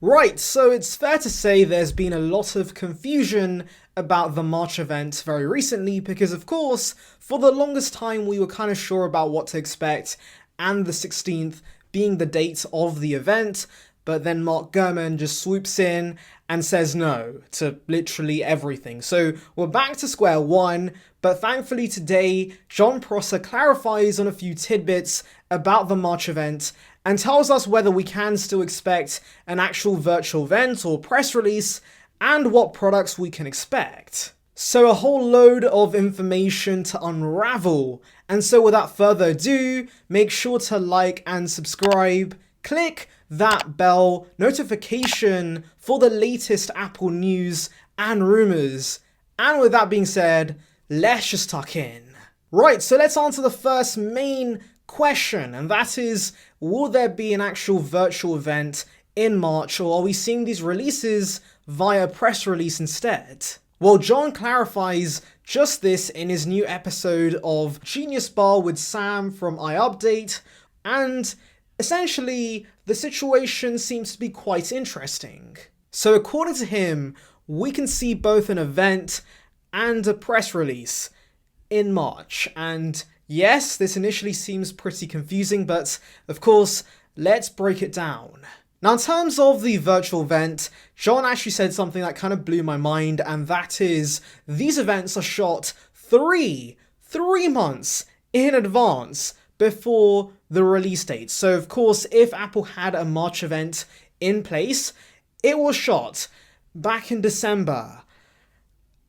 Right, so it's fair to say there's been a lot of confusion about the March event very recently because, of course, for the longest time we were kind of sure about what to expect, and the 16th being the date of the event, but then Mark Gurman just swoops in and says no to literally everything. So we're back to square one, but thankfully today, John Prosser clarifies on a few tidbits about the March event and tells us whether we can still expect an actual virtual event or press release and what products we can expect. So a whole load of information to unravel. And so without further ado, make sure to like and subscribe, click that bell notification for the latest Apple news and rumors. And with that being said, let's just tuck in. Right, so let's answer the first main question, and that is, will there be an actual virtual event in March, or are we seeing these releases via press release instead? Well, John clarifies just this in his new episode of Genius Bar with Sam from iUpdate, and essentially the situation seems to be quite interesting. So according to him, we can see both an event and a press release in March, and yes, this initially seems pretty confusing, but of course, let's break it down. Now, in terms of the virtual event, John actually said something that kind of blew my mind, and that is, these events are shot three months in advance before the release date. So of course, if Apple had a March event in place, it was shot back in December.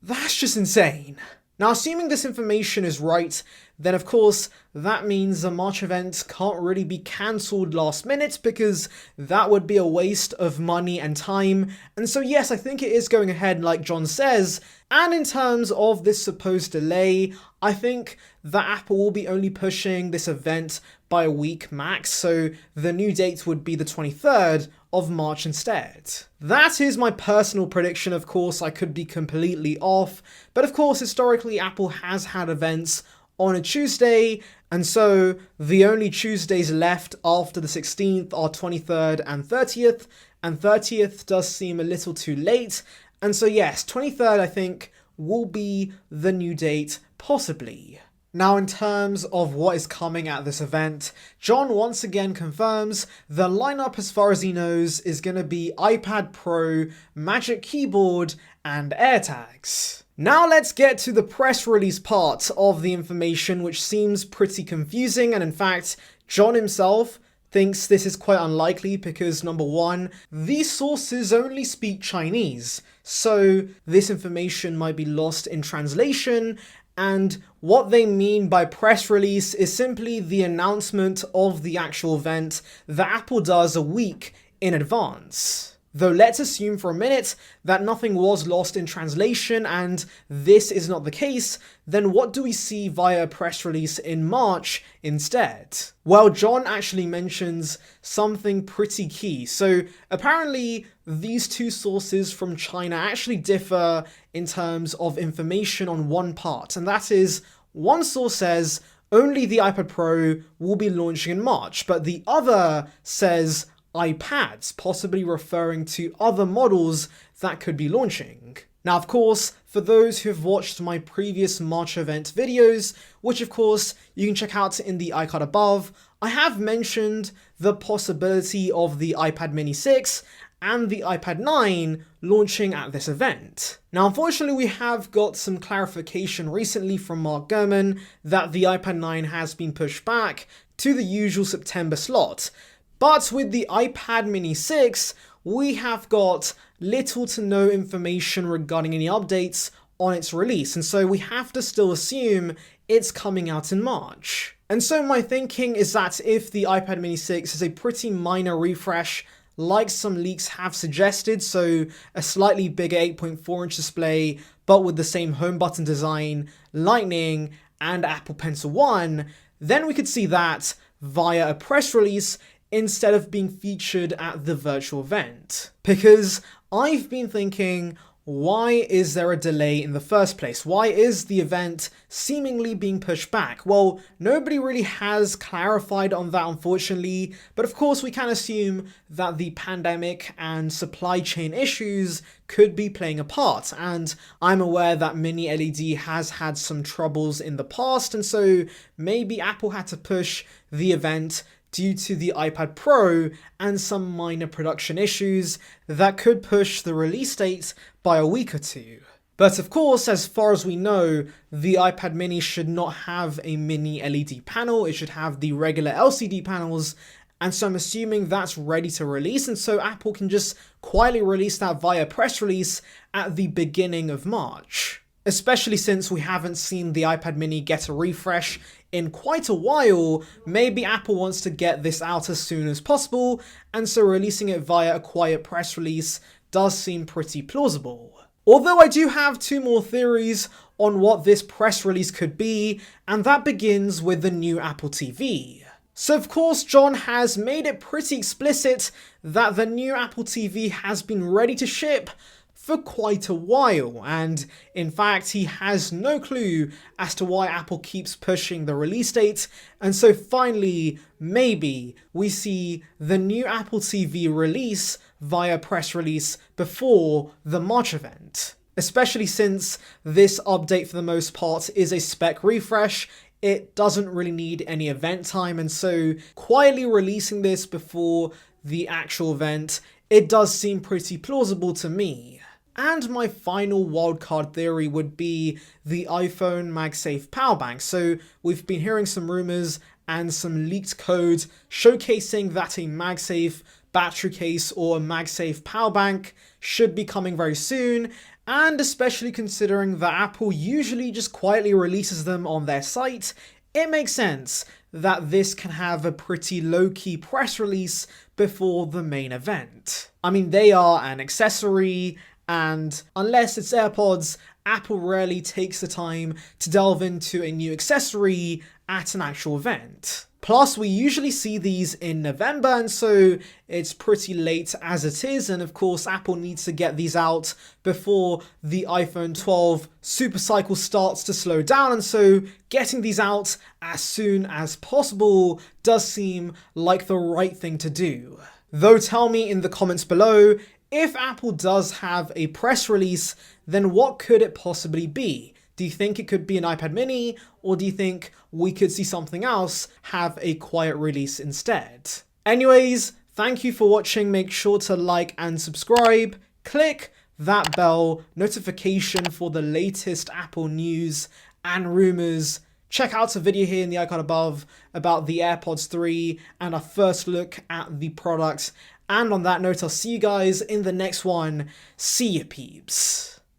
That's just insane. Now, assuming this information is right, then of course that means the March event can't really be cancelled last minute because that would be a waste of money and time. And so yes, I think it is going ahead like John says. And in terms of this supposed delay, I think that Apple will be only pushing this event by a week max, so the new date would be the 23rd of March instead. That is my personal prediction. Of course, I could be completely off, but of course, historically, Apple has had events on a Tuesday, and so the only Tuesdays left after the 16th are 23rd and 30th does seem a little too late, and so yes, 23rd I think will be the new date, possibly. Now, in terms of what is coming at this event, John once again confirms the lineup as far as he knows is going to be iPad Pro, Magic Keyboard, and AirTags. Now let's get to the press release part of the information, which seems pretty confusing, and in fact, John himself thinks this is quite unlikely because, number one, these sources only speak Chinese, so this information might be lost in translation, and what they mean by press release is simply the announcement of the actual event that Apple does a week in advance. Though let's assume for a minute that nothing was lost in translation and this is not the case, then what do we see via a press release in March instead? Well, John actually mentions something pretty key. So apparently these two sources from China actually differ in terms of information on one part, and that is, one source says only the iPad Pro will be launching in March, but the other says iPads, possibly referring to other models that could be launching. Now, of course, for those who have watched my previous March event videos, which of course you can check out in the icon above, I have mentioned the possibility of the iPad mini 6 and the iPad 9 launching at this event. Now, unfortunately, we have got some clarification recently from Mark Gurman that the iPad 9 has been pushed back to the usual September slot. But with the iPad mini 6, we have got little to no information regarding any updates on its release, and so we have to still assume it's coming out in March. And so my thinking is that if the iPad mini 6 is a pretty minor refresh, like some leaks have suggested, so a slightly bigger 8.4-inch display, but with the same home button design, Lightning, and Apple Pencil 1, then we could see that via a press release instead of being featured at the virtual event. Because I've been thinking, why is there a delay in the first place? Why is the event seemingly being pushed back? Well, nobody really has clarified on that, unfortunately, but of course we can assume that the pandemic and supply chain issues could be playing a part, and I'm aware that Mini LED has had some troubles in the past, and so maybe Apple had to push the event due to the iPad Pro and some minor production issues that could push the release date by a week or two. But of course, as far as we know, the iPad mini should not have a mini LED panel, it should have the regular LCD panels, and so I'm assuming that's ready to release, and so Apple can just quietly release that via press release at the beginning of March. Especially since we haven't seen the iPad mini get a refresh in quite a while, maybe Apple wants to get this out as soon as possible, and so releasing it via a quiet press release does seem pretty plausible. Although I do have two more theories on what this press release could be, and that begins with the new Apple TV. So of course, John has made it pretty explicit that the new Apple TV has been ready to ship for quite a while, and in fact he has no clue as to why Apple keeps pushing the release date, and so finally maybe we see the new Apple TV release via press release before the March event. Especially since this update for the most part is a spec refresh, it doesn't really need any event time, and so quietly releasing this before the actual event, it does seem pretty plausible to me. And my final wildcard theory would be the iPhone MagSafe power bank. So we've been hearing some rumors and some leaked code showcasing that a MagSafe battery case or a MagSafe power bank should be coming very soon, and especially considering that Apple usually just quietly releases them on their site, it makes sense that this can have a pretty low-key press release before the main event. I mean, they are an accessory, and unless it's AirPods, Apple rarely takes the time to delve into a new accessory at an actual event. Plus, we usually see these in November, and so it's pretty late as it is, and of course Apple needs to get these out before the iPhone 12 super cycle starts to slow down, and so getting these out as soon as possible does seem like the right thing to do. Though tell me in the comments below, if Apple does have a press release, then what could it possibly be? Do you think it could be an iPad mini, or do you think we could see something else have a quiet release instead? Anyways, thank you for watching. Make sure to like and subscribe. Click that bell notification for the latest Apple news and rumors. Check out the video here in the icon above about the AirPods 3 and a first look at the product. And on that note, I'll see you guys in the next one. See ya, peeps.